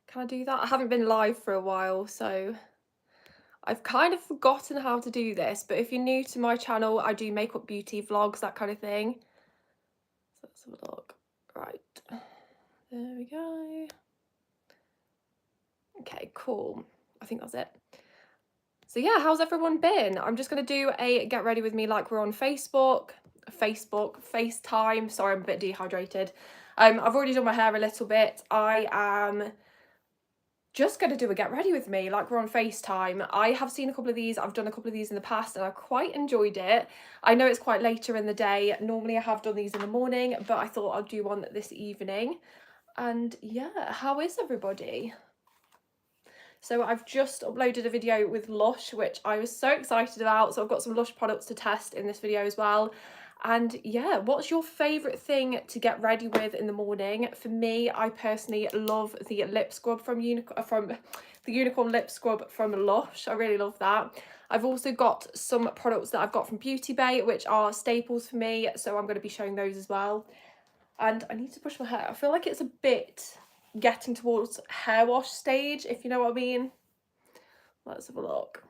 Can I do that? I haven't been live for a while, so I've kind of forgotten how to do this, but if you're new to my channel, I do makeup beauty vlogs, that kind of thing. So let's have a look. Right, there we go. Okay, cool. I think that's it. So yeah, how's everyone been? I'm just going to do a get ready with me like we're on FaceTime. Sorry, I'm a bit dehydrated. I've already done my hair a little bit. I am just going to do a get ready with me like we're on FaceTime. I have seen a couple of these. I've done a couple of these in the past and I quite enjoyed it. I know it's quite later in the day. Normally I have done these in the morning, but I thought I'd do one this evening. And yeah, how is everybody? So I've just uploaded a video with Lush, which I was so excited about. So I've got some Lush products to test in this video as well. And yeah, what's your favourite thing to get ready with in the morning? For me, I personally love the lip scrub from the Unicorn lip scrub from Lush. I really love that. I've also got some products that I've got from Beauty Bay, which are staples for me. So I'm going to be showing those as well. And I need to brush my hair. I feel like it's a bit getting towards hair wash stage, if you know what I mean. Let's have a look.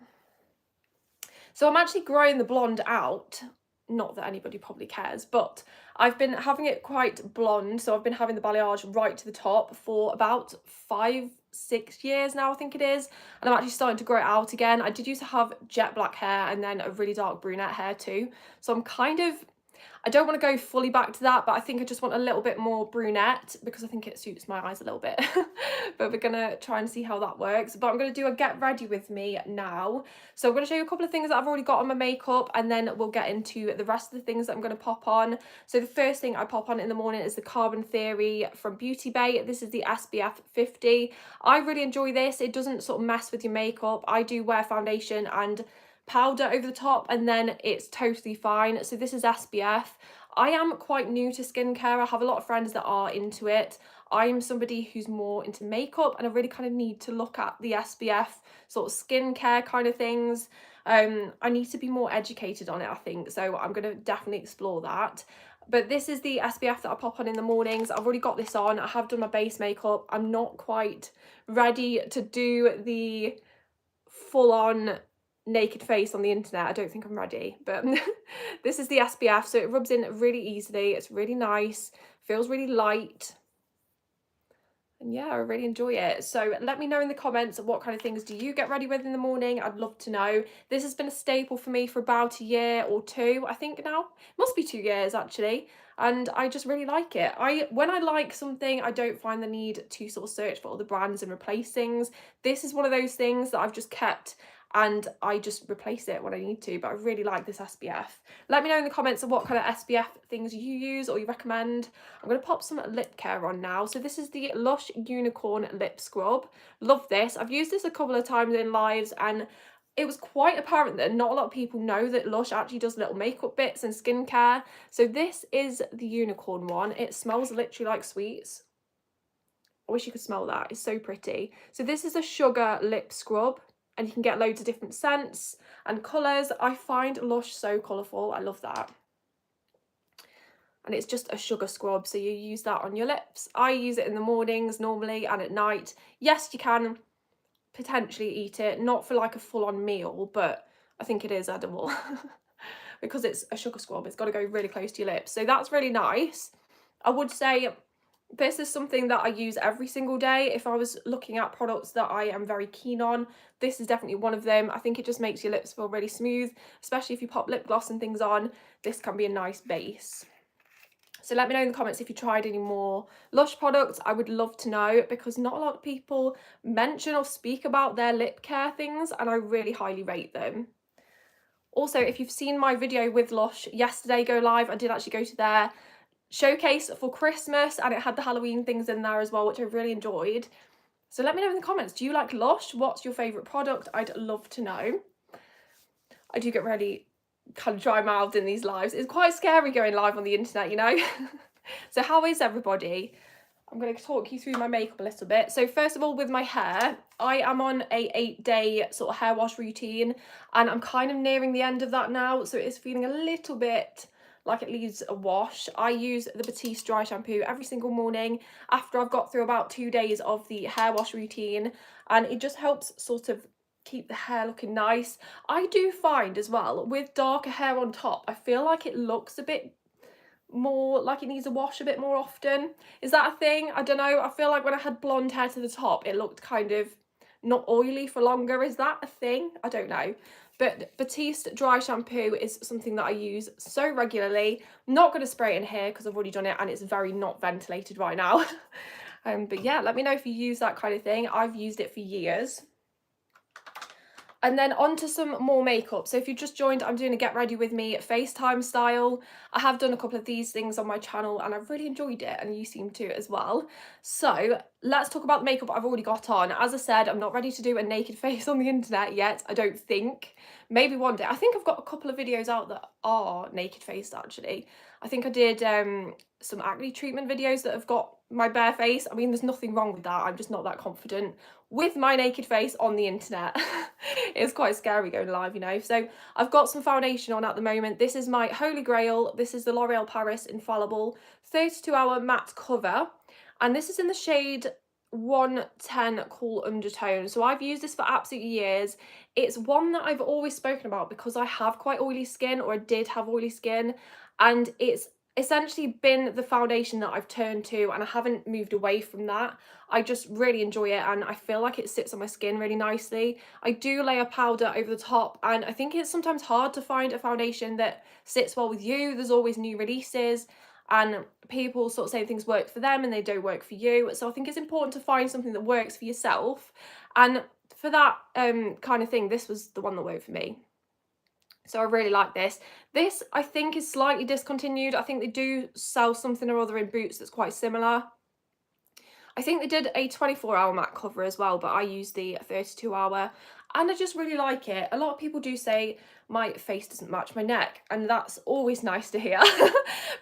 So I'm actually growing the blonde out. Not that anybody probably cares, but I've been having it quite blonde. So I've been having the balayage right to the top for about 5-6 years now, I think it is. And I'm actually starting to grow it out again. I did used to have jet black hair and then a really dark brunette hair too. So I'm kind of, I don't want to go fully back to that, but I think I just want a little bit more brunette because I think it suits my eyes a little bit. But we're gonna try and see how that works. But I'm gonna do a get ready with me now. So I'm gonna show you a couple of things that I've already got on my makeup, and then we'll get into the rest of the things that I'm gonna pop on. So the first thing I pop on in the morning is the Carbon Theory from Beauty Bay. This is the SPF 50. I really enjoy this. It doesn't sort of mess with your makeup. I do wear foundation and powder over the top and then it's totally fine. So this is SPF. I am quite new to skincare. I have a lot of friends that are into it. I am somebody who's more into makeup and I really kind of need to look at the SPF sort of skincare kind of things. I need to be more educated on it, I think. So I'm going to definitely explore that. But this is the SPF that I pop on in the mornings. I've already got this on. I have done my base makeup. I'm not quite ready to do the full-on naked face on the internet. I don't think I'm ready, but this is the SPF, so it rubs in really easily. It's really nice, feels really light, and yeah, I really enjoy it. So let me know in the comments what kind of things do you get ready with in the morning. I'd love to know. This has been a staple for me for about a year or two, I think now. It must be 2 years actually, and I just really like it. When I like something, I don't find the need to sort of search for other brands and replace things. This is one of those things that I've just kept and I just replace it when I need to, but I really like this SPF. Let me know in the comments of what kind of SPF things you use or you recommend. I'm going to pop some lip care on now. So this is the Lush Unicorn Lip Scrub. Love this. I've used this a couple of times in lives and it was quite apparent that not a lot of people know that Lush actually does little makeup bits and skincare. So this is the Unicorn one. It smells literally like sweets. I wish you could smell that. It's so pretty. So this is a sugar lip scrub and you can get loads of different scents and colours. I find Lush so colourful. I love that. And it's just a sugar scrub, so you use that on your lips. I use it in the mornings normally and at night. Yes, you can potentially eat it, not for like a full-on meal, but I think it is edible because it's a sugar scrub. It's got to go really close to your lips. So that's really nice. I would say this is something that I use every single day. If I was looking at products that I am very keen on, this is definitely one of them. I think it just makes your lips feel really smooth, especially if you pop lip gloss and things on. This can be a nice base. So let me know in the comments if you tried any more Lush products. I would love to know because not a lot of people mention or speak about their lip care things and I really highly rate them. Also, if you've seen my video with Lush yesterday go live, I did actually go to their showcase for Christmas and it had the Halloween things in there as well, which I really enjoyed. So let me know in the comments, do you like Lush? What's your favourite product? I'd love to know. I do get really kind of dry-mouthed in these lives. It's quite scary going live on the internet, you know. So how is everybody? I'm going to talk you through my makeup a little bit. So first of all, with my hair, I am on a 8-day sort of hair wash routine and I'm kind of nearing the end of that now, so it's feeling a little bit like it needs a wash. I use the Batiste dry shampoo every single morning after I've got through about 2 days of the hair wash routine, and it just helps sort of keep the hair looking nice. I do find as well, with darker hair on top, I feel like it looks a bit more like it needs a wash a bit more often. Is that a thing? I don't know. I feel like when I had blonde hair to the top, it looked kind of not oily for longer. Is that a thing? I don't know. But Batiste dry shampoo is something that I use so regularly. I'm not going to spray it in here because I've already done it and it's very not ventilated right now. But yeah, let me know if you use that kind of thing. I've used it for years. And then on to some more makeup. So if you just joined, I'm doing a get ready with me FaceTime style. I have done a couple of these things on my channel and I've really enjoyed it, and you seem to as well. So let's talk about the makeup I've already got on. As I said, I'm not ready to do a naked face on the internet yet, I don't think. Maybe one day. I think I've got a couple of videos out that are naked faced actually. I think I did some acne treatment videos that have got my bare face. I mean, there's nothing wrong with that. I'm just not that confident with my naked face on the internet. It's quite scary going live, you know. So I've got some foundation on at the moment. This is my Holy Grail. This is the L'Oreal Paris Infallible 32-hour matte cover. And this is in the shade 110 Cool Undertone. So I've used this for absolutely years. It's one that I've always spoken about because I have quite oily skin, or I did have oily skin. And it's essentially been the foundation that I've turned to, and I haven't moved away from that. I just really enjoy it and I feel like it sits on my skin really nicely. I do layer powder over the top, and I think it's sometimes hard to find a foundation that sits well with you. There's always new releases and people sort of say things work for them and they don't work for you. So I think it's important to find something that works for yourself. And for that kind of thing, this was the one that worked for me. So I really like this. This, I think, is slightly discontinued. I think they do sell something or other in Boots that's quite similar. I think they did a 24-hour matte cover as well, but I use the 32-hour and I just really like it. A lot of people do say my face doesn't match my neck, and that's always nice to hear.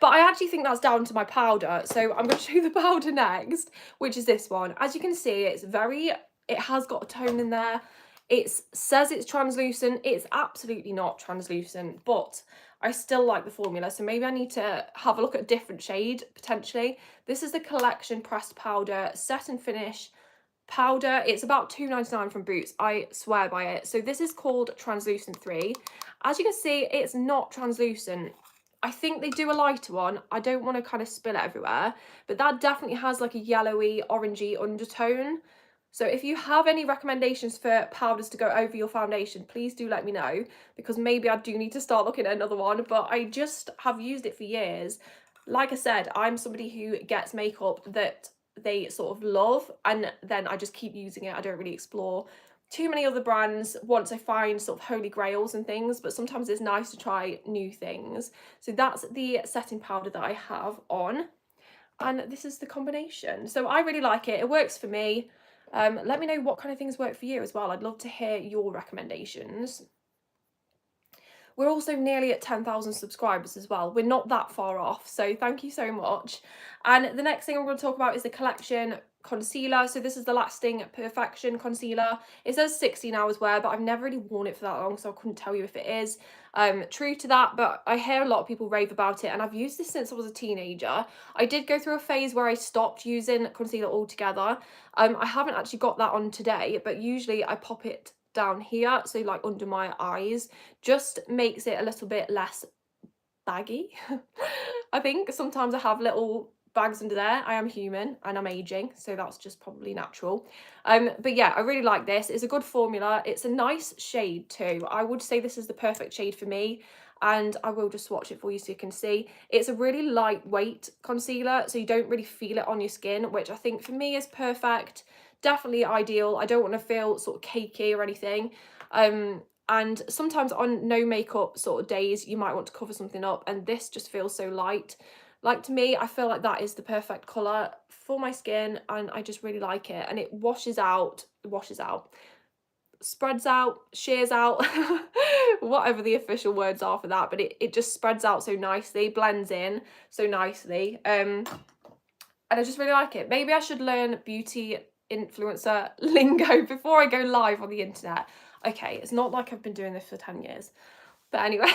But I actually think that's down to my powder. So I'm going to show you the powder next, which is this one. As you can see, it has got a tone in there. It says it's translucent. It's absolutely not translucent, but I still like the formula, so maybe I need to have a look at a different shade potentially. This is the Collection Pressed Powder Set and Finish powder. It's about £2.99 from Boots. I swear by it. So this is called Translucent 3. As you can see, it's not translucent. I think they do a lighter one. I don't want to kind of spill it everywhere, but that definitely has like a yellowy, orangey undertone. So if you have any recommendations for powders to go over your foundation, please do let me know, because maybe I do need to start looking at another one, but I just have used it for years. Like I said, I'm somebody who gets makeup that they sort of love, and then I just keep using it. I don't really explore too many other brands once I find sort of holy grails and things, but sometimes it's nice to try new things. So that's the setting powder that I have on, and this is the combination. So I really like it. It works for me. Let me know what kind of things work for you as well. I'd love to hear your recommendations. We're also nearly at 10,000 subscribers as well. We're not that far off, so thank you so much. And the next thing I'm going to talk about is the Collection concealer. So this is the Lasting Perfection concealer. It says 16 hours wear, but I've never really worn it for that long, so I couldn't tell you if it is true to that, but I hear a lot of people rave about it, and I've used this since I was a teenager. I did go through a phase where I stopped using concealer altogether. I haven't actually got that on today, but usually I pop it down here, so like under my eyes, just makes it a little bit less baggy. I think sometimes I have little bags under there. I am human and I'm aging, so that's just probably natural. But yeah, I really like this. It's a good formula. It's a nice shade too. I would say this is the perfect shade for me, and I will just swatch it for you so you can see. It's a really lightweight concealer, so you don't really feel it on your skin, which I think for me is perfect. Definitely ideal. I don't want to feel sort of cakey or anything. And sometimes on no makeup sort of days, you might want to cover something up, and this just feels so light. Like, to me, I feel like that is the perfect colour for my skin, and I just really like it. And it washes out, spreads out, shears out, whatever the official words are for that, but it just spreads out so nicely, blends in so nicely. And I just really like it. Maybe I should learn beauty influencer lingo before I go live on the internet. Okay, it's not like I've been doing this for 10 years. But anyway,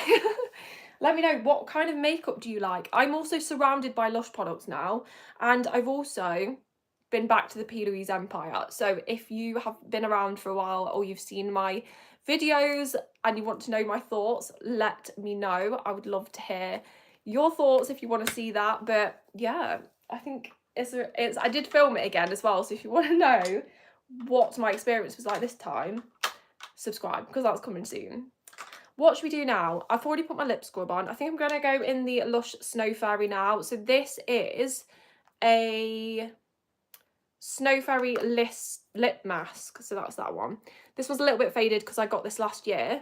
Let me know, what kind of makeup do you like? I'm also surrounded by Lush products now, and I've also been back to the P. Louise empire. So if you have been around for a while or you've seen my videos and you want to know my thoughts, let me know. I would love to hear your thoughts if you want to see that. But yeah, I think it's I did film it again as well, so if you want to know what my experience was like this time, subscribe, because that's coming soon. What should we do now? I've already put my lip scrub on. I think I'm going to go in the Lush Snow Fairy now. So this is a Snow Fairy lip mask. So that's that one. This one's a little bit faded because I got this last year.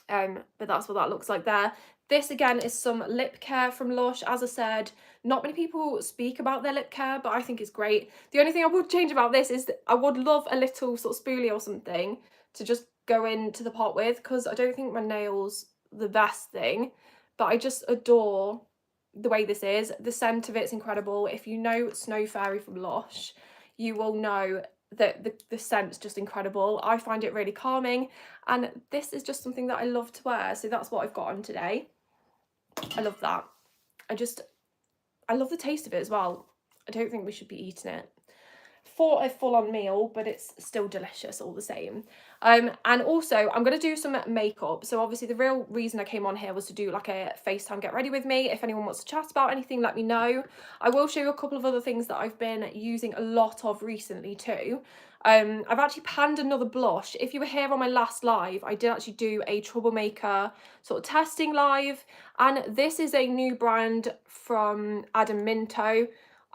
But that's what that looks like there. This again is some lip care from Lush. As I said, not many people speak about their lip care, but I think it's great. The only thing I would change about this is that I would love a little sort of spoolie or something to just go into the pot with, because I don't think my nails the best thing, but I just adore the way this is. The scent of it's incredible. If you know Snow Fairy from Lush, you will know that the scent's just incredible. I find it really calming, and this is just something that I love to wear, so that's what I've got on today. I love that. I love the taste of it as well. I don't think we should be eating it for a full-on meal, but it's still delicious all the same. And also I'm going to do some makeup. So obviously the real reason I came on here was to do like a FaceTime get ready with me. If anyone wants to chat about anything, let me know. I will show you a couple of other things that I've been using a lot of recently too. I've actually panned another blush. If you were here on my last live, I did actually do a Troublemaker sort of testing live, and this is a new brand from Adam Minto,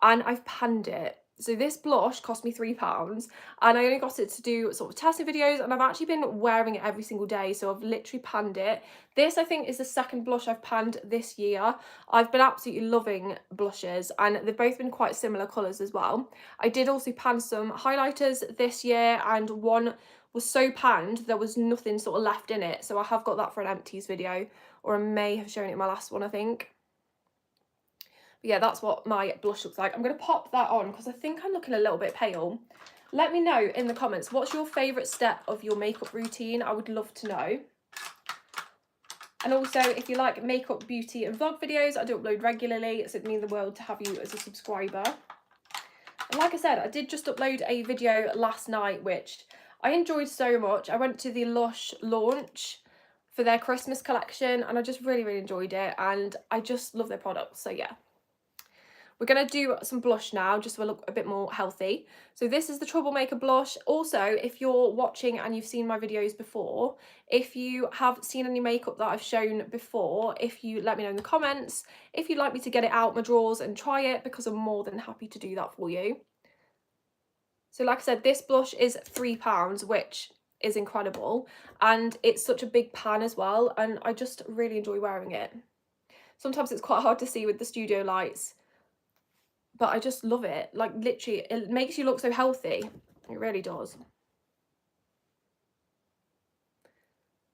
and I've panned it. So this blush cost me £3, and I only got it to do sort of testing videos, and I've actually been wearing it every single day, so I've literally panned it. This I think is the second blush I've panned this year. I've been absolutely loving blushes, and they've both been quite similar colours as well. I did also pan some highlighters this year, and one was so panned there was nothing sort of left in it, so I have got that for an empties video, or I may have shown it in my last one, I think. But yeah, that's what my blush looks like. I'm going to pop that on because I think I'm looking a little bit pale. Let me know in the comments, what's your favourite step of your makeup routine? I would love to know. And also, if you like makeup, beauty and vlog videos, I do upload regularly, so it'd mean the world to have you as a subscriber. And like I said, I did just upload a video last night, which I enjoyed so much. I went to the Lush launch for their Christmas collection, and I just really enjoyed it, and I just love their products, so yeah. We're going to do some blush now, just so I look a bit more healthy. So this is the Troublemaker blush. Also, if you're watching and you've seen my videos before, if you have seen any makeup that I've shown before, if you let me know in the comments, if you'd like me to get it out my drawers and try it, because I'm more than happy to do that for you. So like I said, this blush is £3, which is incredible. And it's such a big pan as well, and I just really enjoy wearing it. Sometimes it's quite hard to see with the studio lights, but I just love it. Like, literally, it makes you look so healthy. It really does.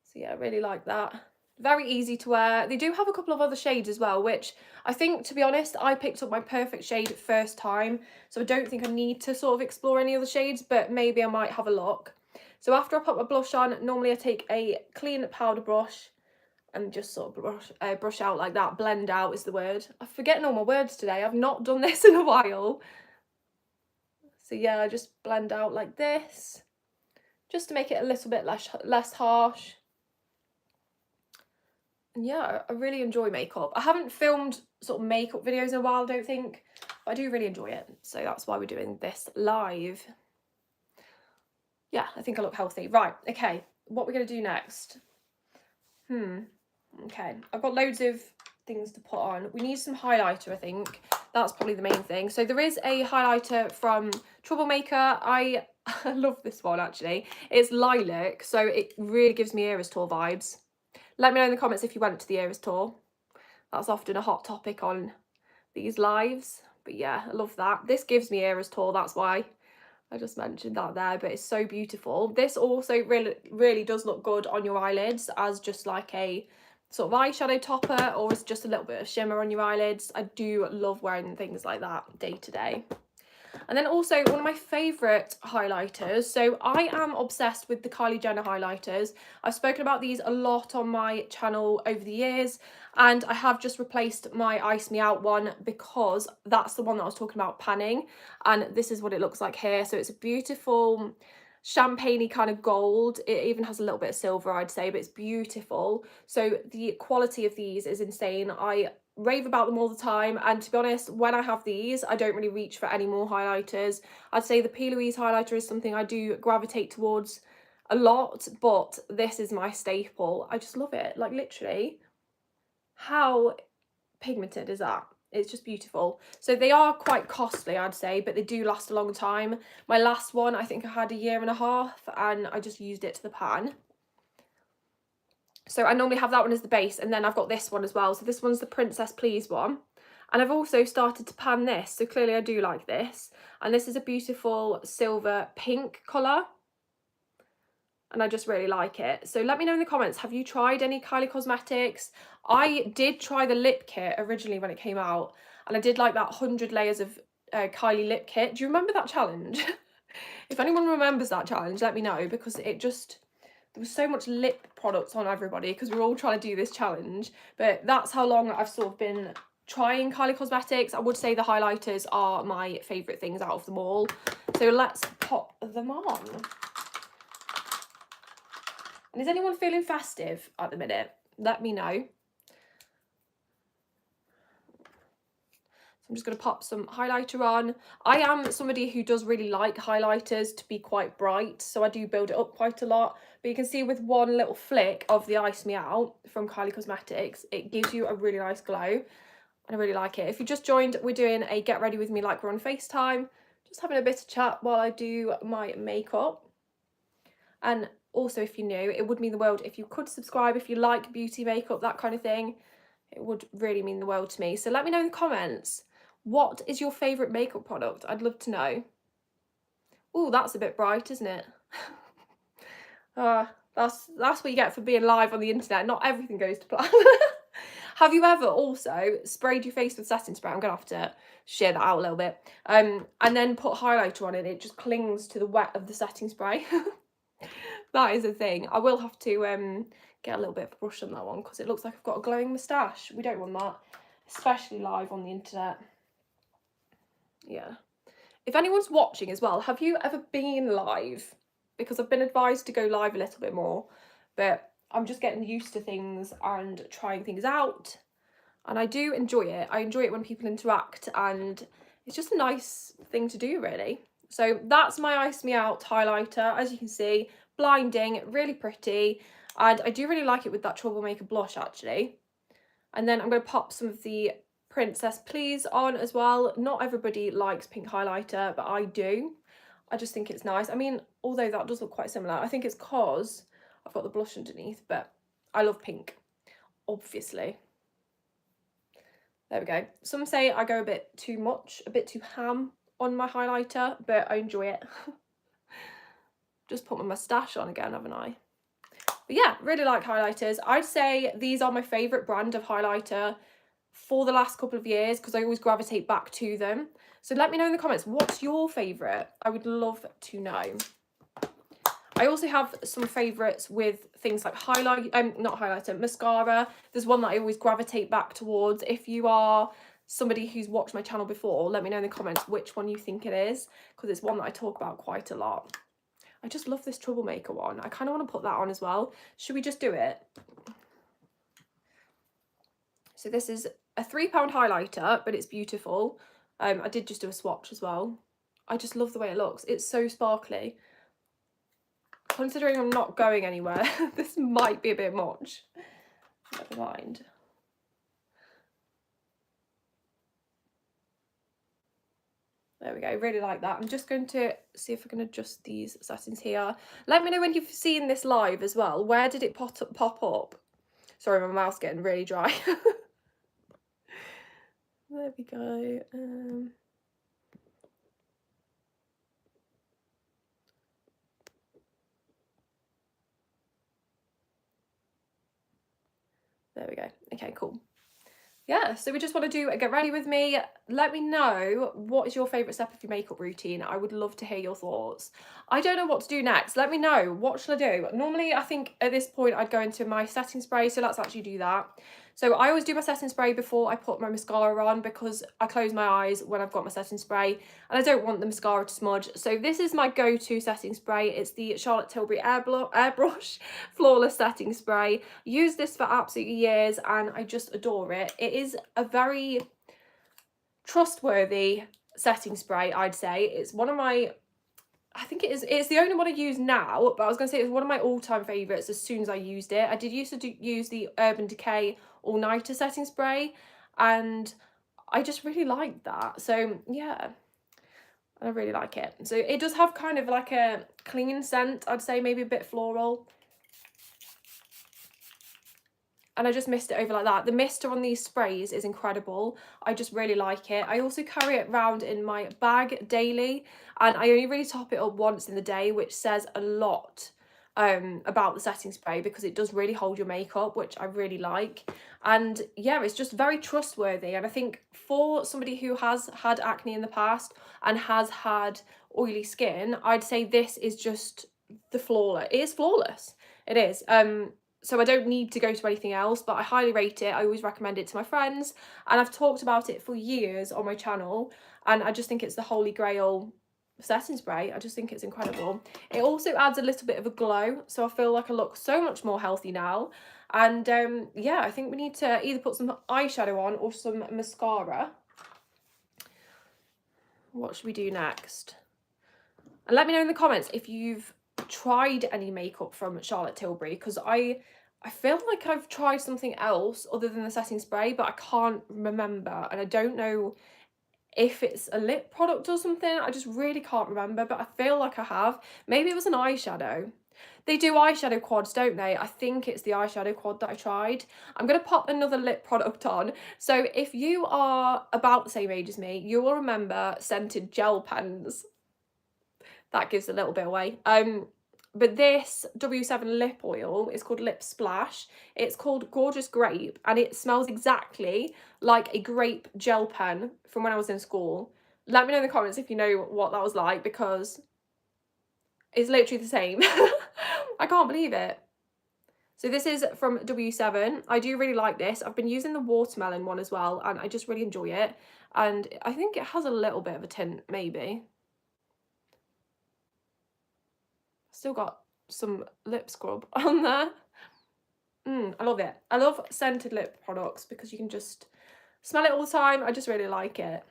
So yeah, I really like that. Very easy to wear. They do have a couple of other shades as well, which I think, to be honest, I picked up my perfect shade first time, so I don't think I need to sort of explore any other shades, but maybe I might have a look. So after I put my blush on, normally I take a clean powder brush and just sort of brush out like that. Blend out is the word. I'm forgetting all my words today. I've not done this in a while. So yeah, I just blend out like this, just to make it a little bit less harsh. And yeah, I really enjoy makeup. I haven't filmed sort of makeup videos in a while, I don't think, but I do really enjoy it. So that's why we're doing this live. Yeah, I think I look healthy. Right, okay, what we're going to do next. Okay, I've got loads of things to put on. We need some highlighter, I think. That's probably the main thing. So there is a highlighter from Troublemaker. I love this one, actually. It's lilac, so it really gives me Eras Tour vibes. Let me know in the comments if you went to the Eras Tour. That's often a hot topic on these lives. But yeah, I love that. This gives me Eras Tour, that's why I just mentioned that there, but it's so beautiful. This also really does look good on your eyelids as just like a sort of eyeshadow topper, or as just a little bit of shimmer on your eyelids. I do love wearing things like that day to day. And then also one of my favourite highlighters. So I am obsessed with the Kylie Jenner highlighters. I've spoken about these a lot on my channel over the years, and I have just replaced my Ice Me Out one because that's the one that I was talking about panning, and this is what it looks like here. So it's a beautiful champagne-y kind of gold. It even has a little bit of silver, I'd say, but it's beautiful. So the quality of these is insane. I rave about them all the time, and to be honest, when I have these, I don't really reach for any more highlighters. I'd say the P. Louise highlighter is something I do gravitate towards a lot, but this is my staple. I just love it. Like, literally, how pigmented is that? It's just beautiful. So they are quite costly, I'd say, but they do last a long time. My last one, I think I had a year and a half, and I just used it to the pan. So I normally have that one as the base, and then I've got this one as well. So this one's the Princess Please one. And I've also started to pan this, so clearly I do like this. And this is a beautiful silver pink colour, and I just really like it. So let me know in the comments, have you tried any Kylie Cosmetics? I did try the lip kit originally when it came out, and I did like that 100 layers of Kylie lip kit. Do you remember that challenge? If anyone remembers that challenge, let me know, because it just, there was so much lip products on everybody because we were all trying to do this challenge. But that's how long I've sort of been trying Kylie Cosmetics. I would say the highlighters are my favourite things out of them all. So let's pop them on. And is anyone feeling festive at the minute? Let me know. So I'm just going to pop some highlighter on. I am somebody who does really like highlighters to be quite bright, so I do build it up quite a lot. But you can see with one little flick of the Ice Me Out from Kylie Cosmetics, it gives you a really nice glow. And I really like it. If you just joined, we're doing a get ready with me like we're on FaceTime. Just having a bit of chat while I do my makeup. And also, if you're new, it would mean the world if you could subscribe if you like beauty, makeup, that kind of thing. It would really mean the world to me. So let me know in the comments, what is your favourite makeup product? I'd love to know. Oh, that's a bit bright, isn't it? That's what you get for being live on the internet. Not everything goes to plan. Have you ever also sprayed your face with setting spray? I'm going to have to share that out a little bit. And then put highlighter on it. It just clings to the wet of the setting spray. That is a thing. I will have to get a little bit of a brush on that one because it looks like I've got a glowing moustache. We don't want that, especially live on the internet. Yeah. If anyone's watching as well, have you ever been live? Because I've been advised to go live a little bit more, but I'm just getting used to things and trying things out. And I do enjoy it. I enjoy it when people interact, and it's just a nice thing to do, really. So that's my Ice Me Out highlighter. As you can see, blinding, really pretty. And I do really like it with that Troublemaker blush, actually. And then I'm going to pop some of the Princess Please on as well. Not everybody likes pink highlighter, but I do. I just think it's nice. I mean, although that does look quite similar, I think it's because I've got the blush underneath, but I love pink, obviously. There we go. Some say I go a bit too much, a bit too ham on my highlighter, but I enjoy it. Just put my moustache on again, haven't I? But yeah, really like highlighters. I'd say these are my favourite brand of highlighter for the last couple of years because I always gravitate back to them. So let me know in the comments, what's your favourite? I would love to know. I also have some favourites with things like not highlighter, mascara. There's one that I always gravitate back towards. If you are somebody who's watched my channel before, let me know in the comments which one you think it is, because it's one that I talk about quite a lot. I just love this Troublemaker one. I kind of want to put that on as well. Should we just do it? So this is a £3 highlighter, but it's beautiful. I did just do a swatch as well. I just love the way it looks. It's so sparkly. Considering I'm not going anywhere, this might be a bit much. Never mind. There we go, really like that. I'm just going to see if I can adjust these settings here. Let me know when you've seen this live as well. Where did it pop up? Sorry, my mouth's getting really dry. There we go. There we go. Okay, cool. yeah, so we just want to do a get ready with me. Let me know, what is your favourite step of your makeup routine? I would love to hear your thoughts. I don't know what to do next. Let me know. What should I do? Normally, I think at this point I'd go into my setting spray, so let's actually do that. So I always do my setting spray before I put my mascara on because I close my eyes when I've got my setting spray and I don't want the mascara to smudge. So this is my go-to setting spray. It's the Charlotte Tilbury Airbrush Flawless Setting Spray. Used this for absolutely years and I just adore it. It is a very trustworthy setting spray, I'd say. It's one of my, I think it's the only one I use now, but I was going to say it's one of my all-time favourites as soon as I used it. I did used to use the Urban Decay All Nighter setting spray and I just really liked that. So yeah, I really like it. So it does have kind of like a clean scent, I'd say, maybe a bit floral. And I just mist it over like that. The mister on these sprays is incredible. I just really like it. I also carry it around in my bag daily and I only really top it up once in the day, which says a lot about the setting spray because it does really hold your makeup, which I really like. And yeah, it's just very trustworthy. And I think for somebody who has had acne in the past and has had oily skin, I'd say this is just the flawless. It is flawless. It is. So I don't need to go to anything else, but I highly rate it. I always recommend it to my friends and I've talked about it for years on my channel and I just think it's the holy grail setting spray. I just think it's incredible. It also adds a little bit of a glow, so I feel like I look so much more healthy now. And yeah, I think we need to either put some eyeshadow on or some mascara. What should we do next? And let me know in the comments if you've tried any makeup from Charlotte Tilbury, because I feel like I've tried something else other than the setting spray, but I can't remember and I don't know if it's a lip product or something. I just really can't remember, but I feel like I have. Maybe it was an eyeshadow. They do eyeshadow quads, don't they? I think it's the eyeshadow quad that I tried. I'm going to pop another lip product on. So if you are about the same age as me, you will remember scented gel pens. That gives a little bit away. But this W7 lip oil is called Lip Splash. It's called Gorgeous Grape and it smells exactly like a grape gel pen from when I was in school. Let me know in the comments if you know what that was like because it's literally the same. I can't believe it. So this is from W7. I do really like this. I've been using the watermelon one as well and I just really enjoy it. And I think it has a little bit of a tint, maybe. Still got some lip scrub on there. I love it. I love scented lip products because you can just smell it all the time. I just really like it.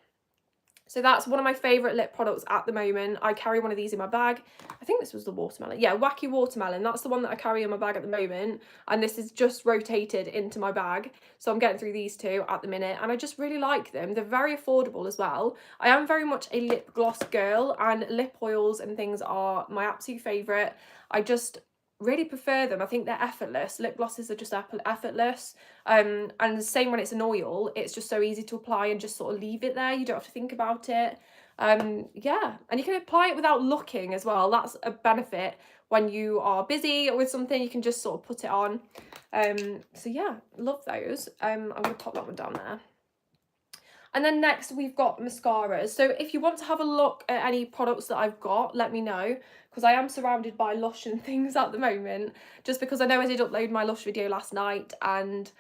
So that's one of my favourite lip products at the moment. I carry one of these in my bag. I think this was the watermelon. Yeah, Wacky Watermelon. That's the one that I carry in my bag at the moment. And this is just rotated into my bag. So I'm getting through these two at the minute. And I just really like them. They're very affordable as well. I am very much a lip gloss girl. And lip oils and things are my absolute favourite. I just really prefer them. I think they're effortless. Lip glosses are just effortless. And the same when it's an oil, it's just so easy to apply and just sort of leave it there. You don't have to think about it. Yeah, and you can apply it without looking as well. That's a benefit when you are busy with something. You can just sort of put it on. So yeah, love those. I'm gonna pop that one down there. And then next we've got mascaras. So if you want to have a look at any products that I've got, let me know, because I am surrounded by Lush and things at the moment, just because I know I did upload my Lush video last night. And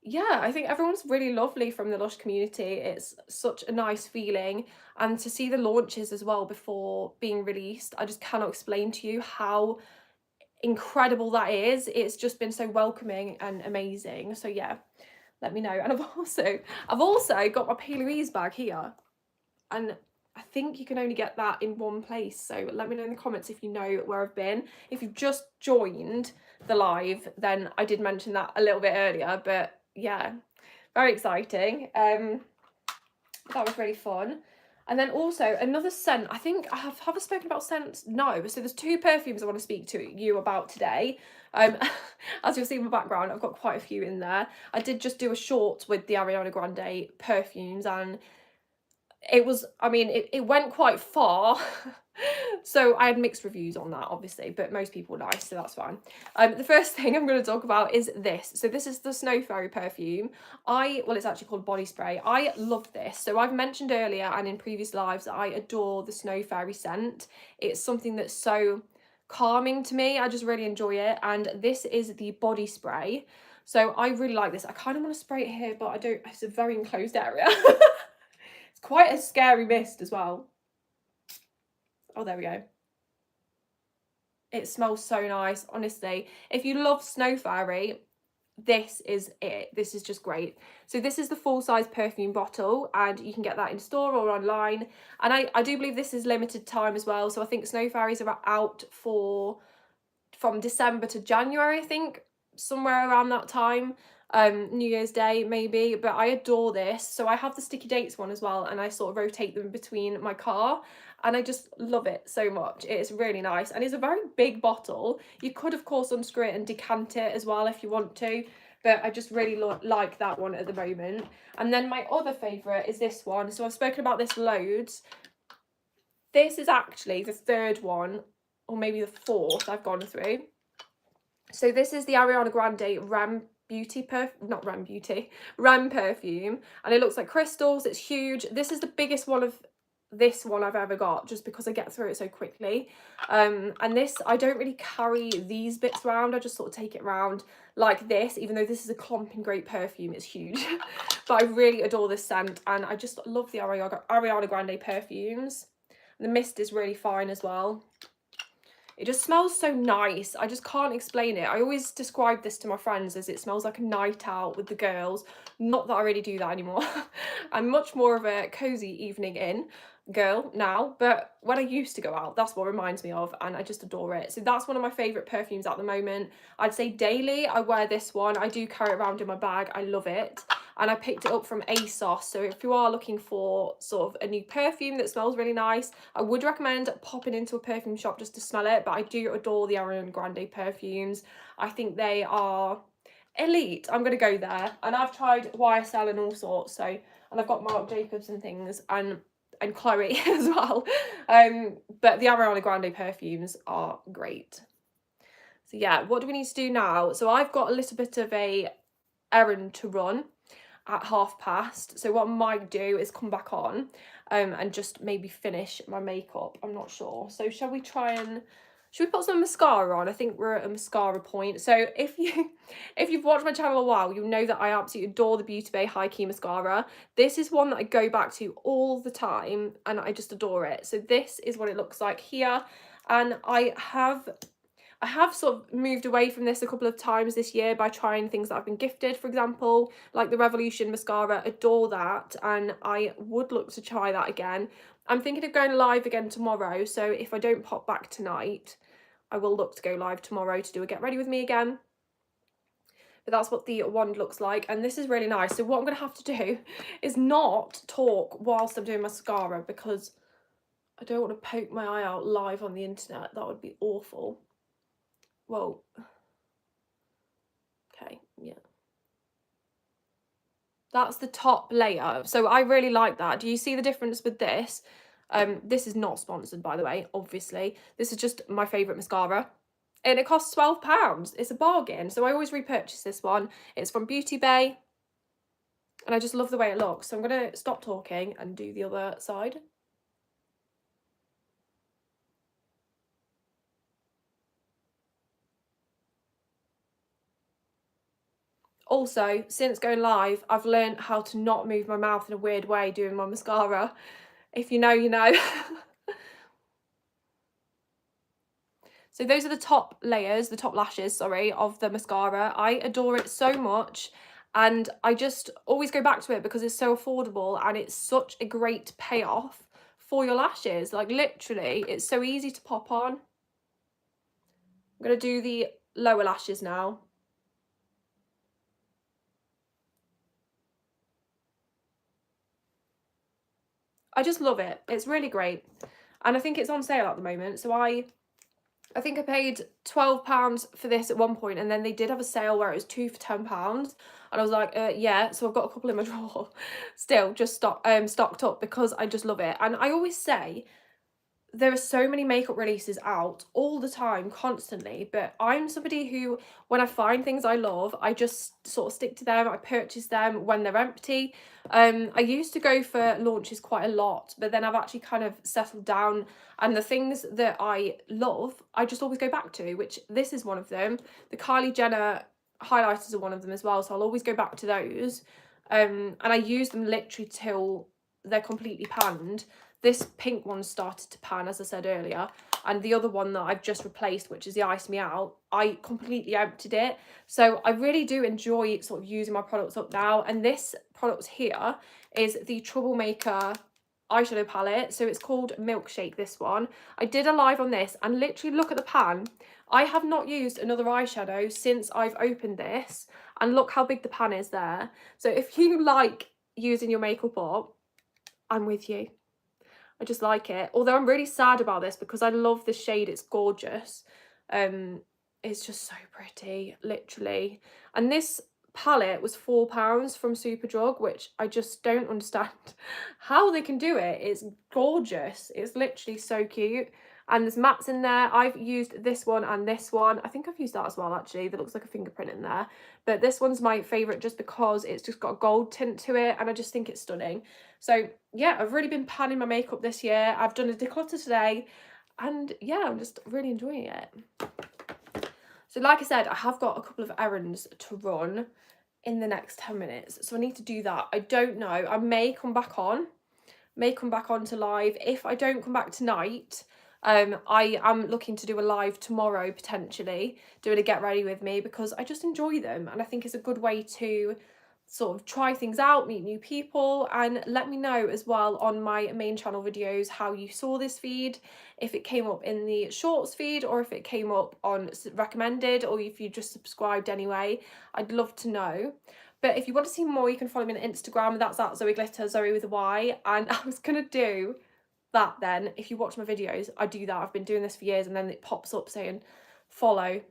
yeah, I think everyone's really lovely from the Lush community. It's such a nice feeling. And to see the launches as well before being released, I just cannot explain to you how incredible that is. It's just been so welcoming and amazing. So yeah, let me know. And I've also got my P. Louise bag here, and I think you can only get that in one place. So let me know in the comments if you know where I've been. If you've just joined the live, then I did mention that a little bit earlier, but yeah, very exciting. That was really fun. And then also another scent, I think have I spoken about scents? No. So there's two perfumes I want to speak to you about today. As you'll see in my background, I've got quite a few in there. I did just do a short with the Ariana Grande Perfumes, and it was, I mean, it went quite far. So I had mixed reviews on that, obviously, but most people were nice, so that's fine. The first thing I'm going to talk about is this. So this is the Snow Fairy perfume. Well, it's actually called body spray. I love this. So I've mentioned earlier and in previous lives that I adore the Snow Fairy scent. It's something that's so calming to me. I just really enjoy it. And this is the body spray. So I really like this. I kind of want to spray it here, but I don't, it's a very enclosed area. It's quite a scary mist as well. Oh, there we go. It smells so nice, honestly. If you love Snow Fairy, this is it. This is just great. So this is the full-size perfume bottle, and you can get that in store or online. And I do believe this is limited time as well. So I think Snow Fairies are out from December to January, I think, somewhere around that time. New Year's Day maybe, but I adore this. So I have the sticky dates one as well, and I sort of rotate them between my car, and I just love it so much. It's really nice, and it's a very big bottle. You could of course unscrew it and decant it as well if you want to, but I just really like that one at the moment. And then my other favourite is this one. So I've spoken about this loads. This is actually the third one, or maybe the fourth I've gone through. So this is the Ariana Grande Rem perfume, and it looks like crystals. It's huge. This is the biggest one of this one I've ever got, just because I get through it so quickly. And this, I don't really carry these bits around. I just sort of take it around like this, even though this is a clumping great perfume. It's huge. But I really adore this scent, and I just love the Ariana Grande perfumes. The mist is really fine as well. It just smells so nice. I just can't explain it. I always describe this to my friends as it smells like a night out with the girls. Not that I really do that anymore. I'm much more of a cozy evening in girl now, but when I used to go out, that's what it reminds me of, and I just adore it. So that's one of my favourite perfumes at the moment. I'd say daily I wear this one. I do carry it around in my bag. I love it. And I picked it up from ASOS. So if you are looking for sort of a new perfume that smells really nice, I would recommend popping into a perfume shop just to smell it. But I do adore the Ariana Grande perfumes. I think they are elite. I'm going to go there. And I've tried YSL and all sorts. So, and I've got Marc Jacobs and things, and Chloe as well. But the Ariana Grande perfumes are great. So yeah, what do we need to do now? So I've got a little bit of a errand to run at past. So what I might do is come back on and just maybe finish my makeup. I'm not sure. So should we put some mascara on? I think we're at a mascara point. So if you've watched my channel a while, you'll know that I absolutely adore the Beauty Bay High Key mascara. This is one that I go back to all the time, and I just adore it. So this is what it looks like here, and I have sort of moved away from this a couple of times this year by trying things that I've been gifted, for example, like the Revolution mascara. Adore that, and I would look to try that again. I'm thinking of going live again tomorrow, so if I don't pop back tonight, I will look to go live tomorrow to do a get ready with me again. But that's what the wand looks like, and this is really nice. So what I'm going to have to do is not talk whilst I'm doing mascara, because I don't want to poke my eye out live on the internet. That would be awful. Whoa. Okay, yeah. That's the top layer. So I really like that. Do you see the difference with this? This is not sponsored, by the way, obviously. This is just my favourite mascara. And it costs £12. It's a bargain. So I always repurchase this one. It's from Beauty Bay. And I just love the way it looks. So I'm going to stop talking and do the other side. Also, since going live, I've learned how to not move my mouth in a weird way doing my mascara. If you know, you know. So those are the top layers, the top lashes, sorry, of the mascara. I adore it so much, and I just always go back to it because it's so affordable, and it's such a great payoff for your lashes. Like literally, it's so easy to pop on. I'm going to do the lower lashes now. I just love it. It's really great. And I think it's on sale at the moment. So I I think I paid £12 for this at one point, and then they did have a sale where it was 2 for £10, and I was like, yeah. So I've got a couple in my drawer, still just stocked up because I just love it. And I always say there are so many makeup releases out all the time, constantly, but I'm somebody who, when I find things I love, I just sort of stick to them. I purchase them when they're empty. I used to go for launches quite a lot, but then I've actually kind of settled down, and the things that I love, I just always go back to, which this is one of them. The Kylie Jenner highlighters are one of them as well, so I'll always go back to those. And I use them literally till they're completely panned. This pink one started to pan, as I said earlier, and the other one that I've just replaced, which is the Ice Me Out, I completely emptied it. So I really do enjoy sort of using my products up now. And this product here is the Troublemaker eyeshadow palette. So it's called Milkshake, this one. I did a live on this, and literally look at the pan. I have not used another eyeshadow since I've opened this, and look how big the pan is there. So if you like using your makeup up, I'm with you. I just like it. Although I'm really sad about this because I love the shade. It's gorgeous. It's just so pretty, literally. And this palette was £4 from Superdrug, which I just don't understand how they can do it. It's gorgeous. It's literally so cute. And there's mattes in there. I've used this one and this one. I think I've used that as well, actually. That looks like a fingerprint in there. But this one's my favourite just because it's just got a gold tint to it, and I just think it's stunning. So yeah, I've really been panning my makeup this year. I've done a declutter today, and yeah, I'm just really enjoying it. So like I said, I have got a couple of errands to run in the next 10 minutes. So I need to do that. I don't know. I may come back on to live. If I don't come back tonight, I am looking to do a live tomorrow, potentially, doing a get ready with me, because I just enjoy them. And I think it's a good way to sort of try things out, meet new people, and let me know as well on my main channel videos how you saw this feed, if it came up in the shorts feed or if it came up on recommended, or if you just subscribed anyway. I'd love to know. But if you want to see more, you can follow me on Instagram. That's at ZoeyGlitter, Zoe with a Y. And I was gonna do that then. If you watch my videos, I do that. I've been doing this for years, and then it pops up saying follow.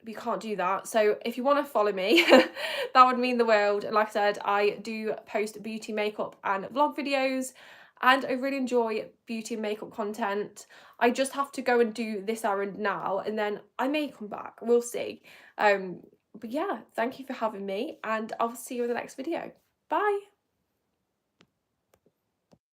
You can't do that. So if you want to follow me, that would mean the world. And like I said, I do post beauty, makeup and vlog videos, and I really enjoy beauty and makeup content. I just have to go and do this errand now, and then I may come back. We'll see. But yeah, thank you for having me, and I'll see you in the next video. Bye.